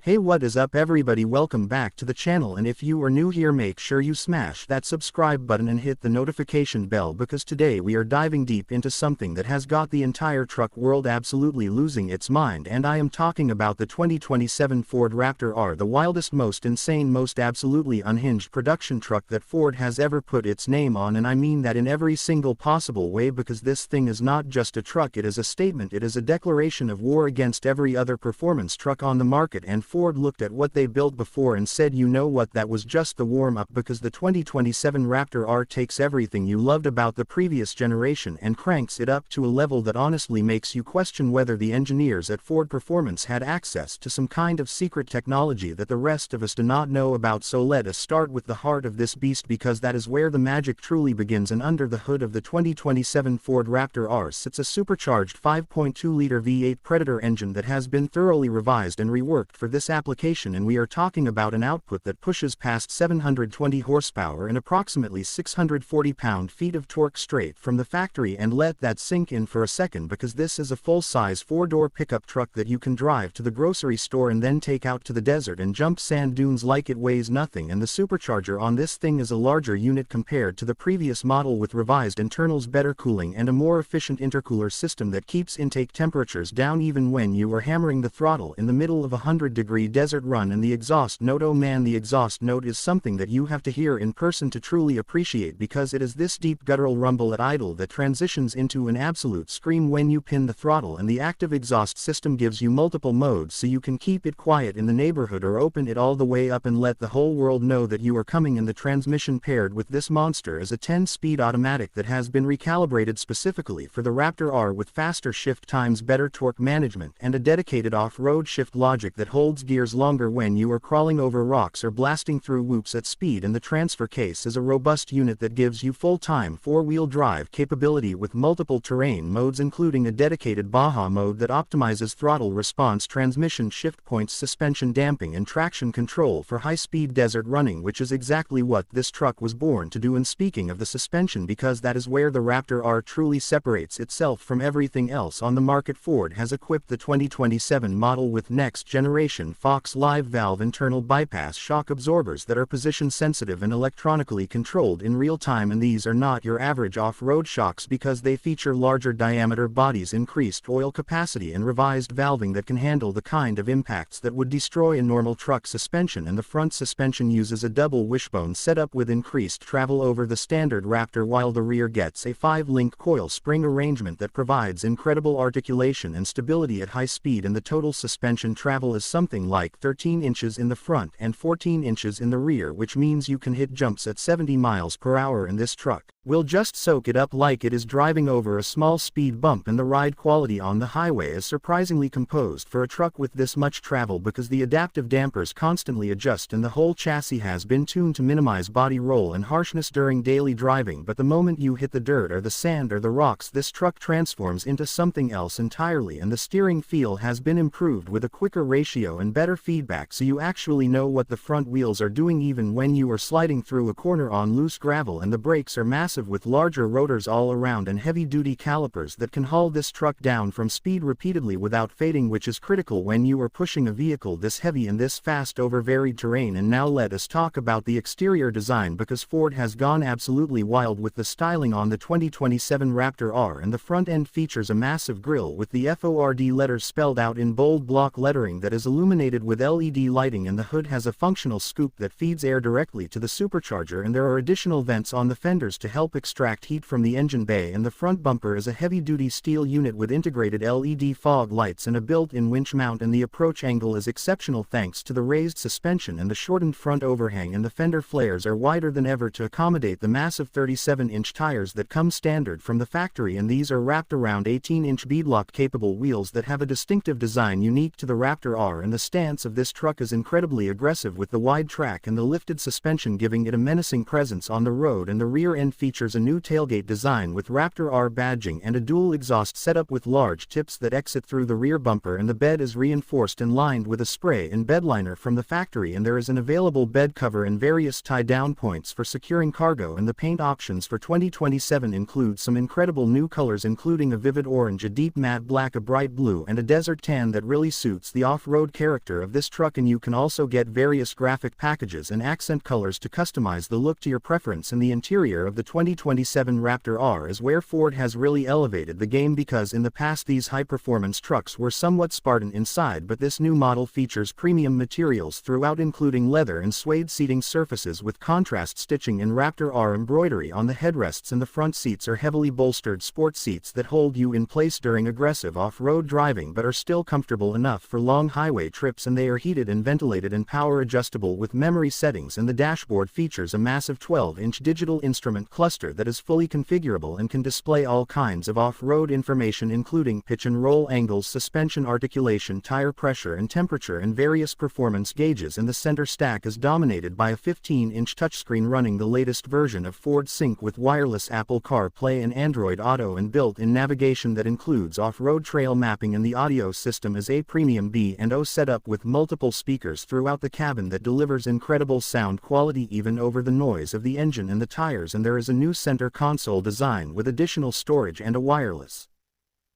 Hey, what is up everybody, welcome back to the channel, and if you are new here, make sure you smash that subscribe button and hit the notification bell, because today we are diving deep into something that has got the entire truck world absolutely losing its mind, and I am talking about the 2027 Ford Raptor R, the wildest, most insane, most absolutely unhinged production truck that Ford has ever put its name on, and I mean that in every single possible way, because this thing is not just a truck, it is a statement, it is a declaration of war against every other performance truck on the market. And Ford looked at what they built before and said, you know what, that was just the warm-up, because the 2027 Raptor R takes everything you loved about the previous generation and cranks it up to a level that honestly makes you question whether the engineers at Ford Performance had access to some kind of secret technology that the rest of us do not know about. So let us start with the heart of this beast, because that is where the magic truly begins, and under the hood of the 2027 Ford Raptor R sits a supercharged 5.2-liter V8 Predator engine that has been thoroughly revised and reworked for this application, and we are talking about an output that pushes past 720 horsepower and approximately 640 pound-feet of torque straight from the factory. And let that sink in for a second, because this is a full-size 4-door pickup truck that you can drive to the grocery store and then take out to the desert and jump sand dunes like it weighs nothing. And the supercharger on this thing is a larger unit compared to the previous model, with revised internals, better cooling, and a more efficient intercooler system that keeps intake temperatures down even when you are hammering the throttle in the middle of a 100-degree desert run. And the exhaust note, oh man, the exhaust note is something that you have to hear in person to truly appreciate, because it is this deep guttural rumble at idle that transitions into an absolute scream when you pin the throttle. And the active exhaust system gives you multiple modes, so you can keep it quiet in the neighborhood or open it all the way up and let the whole world know that you are coming. And the transmission paired with this monster is a 10-speed automatic that has been recalibrated specifically for the Raptor R, with faster shift times, better torque management, and a dedicated off-road shift logic that holds gears longer when you are crawling over rocks or blasting through whoops at speed. And the transfer case is a robust unit that gives you full-time 4-wheel drive capability with multiple terrain modes, including a dedicated Baja mode that optimizes throttle response, transmission shift points, suspension damping, and traction control for high-speed desert running, which is exactly what this truck was born to do. And speaking of the suspension, because that is where the Raptor R truly separates itself from everything else on the market, Ford has equipped the 2027 model with next-generation Fox Live valve internal bypass shock absorbers that are position sensitive and electronically controlled in real time. And these are not your average off-road shocks, because they feature larger diameter bodies, increased oil capacity, and revised valving that can handle the kind of impacts that would destroy a normal truck suspension. And the front suspension uses a double wishbone setup with increased travel over the standard Raptor, while the rear gets a 5-link coil spring arrangement that provides incredible articulation and stability at high speed. And the total suspension travel is something like 13 inches in the front and 14 inches in the rear, which means you can hit jumps at 70 miles per hour in this truck. We'll just soak it up like it is driving over a small speed bump. And the ride quality on the highway is surprisingly composed for a truck with this much travel, because the adaptive dampers constantly adjust and the whole chassis has been tuned to minimize body roll and harshness during daily driving. But the moment you hit the dirt or the sand or the rocks, this truck transforms into something else entirely. And the steering feel has been improved with a quicker ratio and better feedback, so you actually know what the front wheels are doing even when you are sliding through a corner on loose gravel. And the brakes are massive, with larger rotors all around and heavy-duty calipers that can haul this truck down from speed repeatedly without fading, which is critical when you are pushing a vehicle this heavy and this fast over varied terrain. And now let us talk about the exterior design, because Ford has gone absolutely wild with the styling on the 2027 Raptor R. And the front end features a massive grille with the Ford letters spelled out in bold block lettering that is illuminated with LED lighting, and the hood has a functional scoop that feeds air directly to the supercharger, and there are additional vents on the fenders to help extract heat from the engine bay. And the front bumper is a heavy-duty steel unit with integrated LED fog lights and a built-in winch mount, and the approach angle is exceptional thanks to the raised suspension and the shortened front overhang. And the fender flares are wider than ever to accommodate the massive 37-inch tires that come standard from the factory, and these are wrapped around 18-inch beadlock-capable wheels that have a distinctive design unique to the Raptor R. And the stance of this truck is incredibly aggressive, with the wide track and the lifted suspension giving it a menacing presence on the road. And the rear end features features a new tailgate design with Raptor R badging and a dual exhaust setup with large tips that exit through the rear bumper, and the bed is reinforced and lined with a spray and bed liner from the factory, and there is an available bed cover and various tie-down points for securing cargo, and the paint options for 2027 include some incredible new colors including a vivid orange, a deep matte black, a bright blue, and a desert tan that really suits the off-road character of this truck. And you can also get various graphic packages and accent colors to customize the look to your preference. In the interior of the 2027 Raptor R is where Ford has really elevated the game, because in the past these high-performance trucks were somewhat Spartan inside, but this new model features premium materials throughout including leather and suede seating surfaces with contrast stitching and Raptor R embroidery on the headrests, and the front seats are heavily bolstered sports seats that hold you in place during aggressive off-road driving but are still comfortable enough for long highway trips, and they are heated and ventilated and power adjustable with memory settings, and the dashboard features a massive 12-inch digital instrument cluster that is fully configurable and can display all kinds of off-road information including pitch and roll angles, suspension articulation, tire pressure and temperature, and various performance gauges. And the center stack is dominated by a 15-inch touchscreen running the latest version of Ford Sync with wireless Apple CarPlay and Android Auto and built-in navigation that includes off-road trail mapping, and the audio system is a premium B&O setup with multiple speakers throughout the cabin that delivers incredible sound quality even over the noise of the engine and the tires. And there is a new center console design with additional storage and a wireless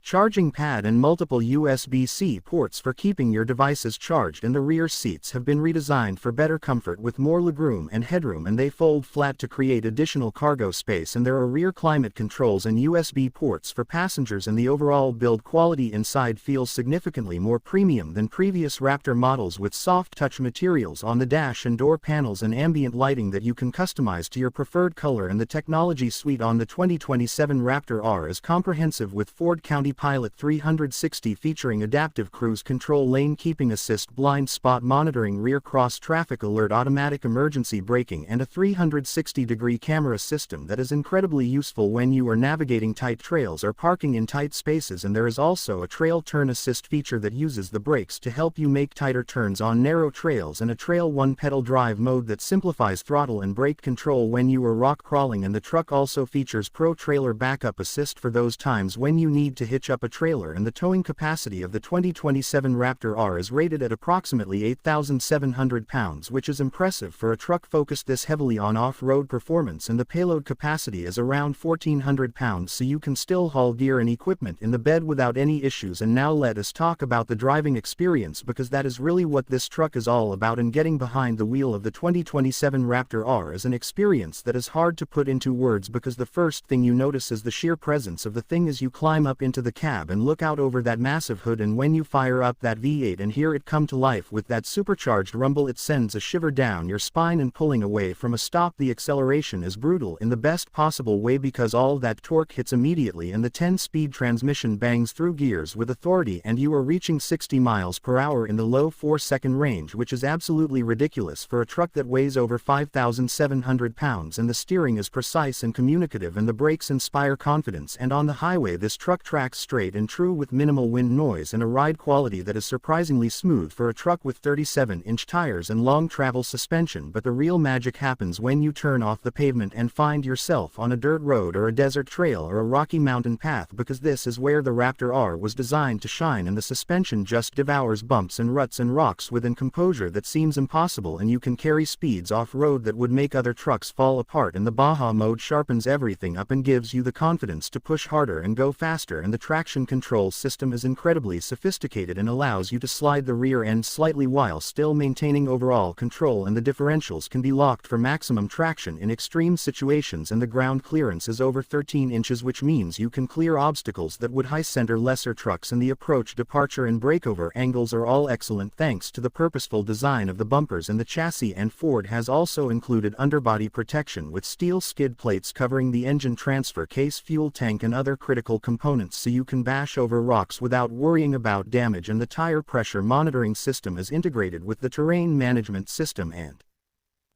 charging pad and multiple USB-C ports for keeping your devices charged, and the rear seats have been redesigned for better comfort with more legroom and headroom, and they fold flat to create additional cargo space, and there are rear climate controls and USB ports for passengers, and the overall build quality inside feels significantly more premium than previous Raptor models with soft touch materials on the dash and door panels and ambient lighting that you can customize to your preferred color. And the technology suite on the 2027 Raptor R is comprehensive with Ford County Pilot 360 featuring adaptive cruise control, lane keeping assist, blind spot monitoring, rear cross traffic alert, automatic emergency braking, and a 360-degree camera system that is incredibly useful when you are navigating tight trails or parking in tight spaces. And there is also a trail turn assist feature that uses the brakes to help you make tighter turns on narrow trails, and a trail one pedal drive mode that simplifies throttle and brake control when you are rock crawling. And the truck also features Pro Trailer Backup Assist for those times when you need to hitch up a trailer, and the towing capacity of the 2027 Raptor R is rated at approximately 8,700 pounds, which is impressive for a truck focused this heavily on off-road performance, and the payload capacity is around 1,400 pounds, so you can still haul gear and equipment in the bed without any issues. And now let us talk about the driving experience, because that is really what this truck is all about, and getting behind the wheel of the 2027 Raptor R is an experience that is hard to put into words, because the first thing you notice is the sheer presence of the thing as you climb up into the cab and look out over that massive hood, and when you fire up that V8 and hear it come to life with that supercharged rumble, it sends a shiver down your spine, and pulling away from a stop the acceleration is brutal in the best possible way, because all that torque hits immediately and the 10-speed transmission bangs through gears with authority, and you are reaching 60 miles per hour in the low 4-second range, which is absolutely ridiculous for a truck that weighs over 5,700 pounds, and the steering is precise and communicative, and the brakes inspire confidence, and on the highway this truck tracks straight and true with minimal wind noise and a ride quality that is surprisingly smooth for a truck with 37-inch tires and long travel suspension. But the real magic happens when you turn off the pavement and find yourself on a dirt road or a desert trail or a rocky mountain path, because this is where the Raptor R was designed to shine, and the suspension just devours bumps and ruts and rocks with a composure that seems impossible, and you can carry speeds off-road that would make other trucks fall apart, and the Baja mode sharpens everything up and gives you the confidence to push harder and go faster, and the traction control system is incredibly sophisticated and allows you to slide the rear end slightly while still maintaining overall control, and the differentials can be locked for maximum traction in extreme situations, and the ground clearance is over 13 inches, which means you can clear obstacles that would high center lesser trucks, and the approach, departure and breakover angles are all excellent thanks to the purposeful design of the bumpers and the chassis, and Ford has also included underbody protection with steel skid plates covering the engine transfer case, fuel tank and other critical components, so you can bash over rocks without worrying about damage, and the tire pressure monitoring system is integrated with the terrain management system and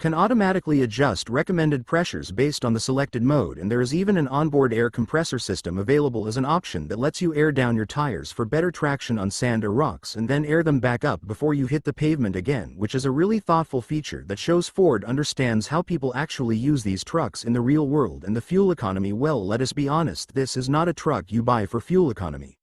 can automatically adjust recommended pressures based on the selected mode, and there is even an onboard air compressor system available as an option that lets you air down your tires for better traction on sand or rocks and then air them back up before you hit the pavement again, which is a really thoughtful feature that shows Ford understands how people actually use these trucks in the real world. And the fuel economy, well, let us be honest, this is not a truck you buy for fuel economy.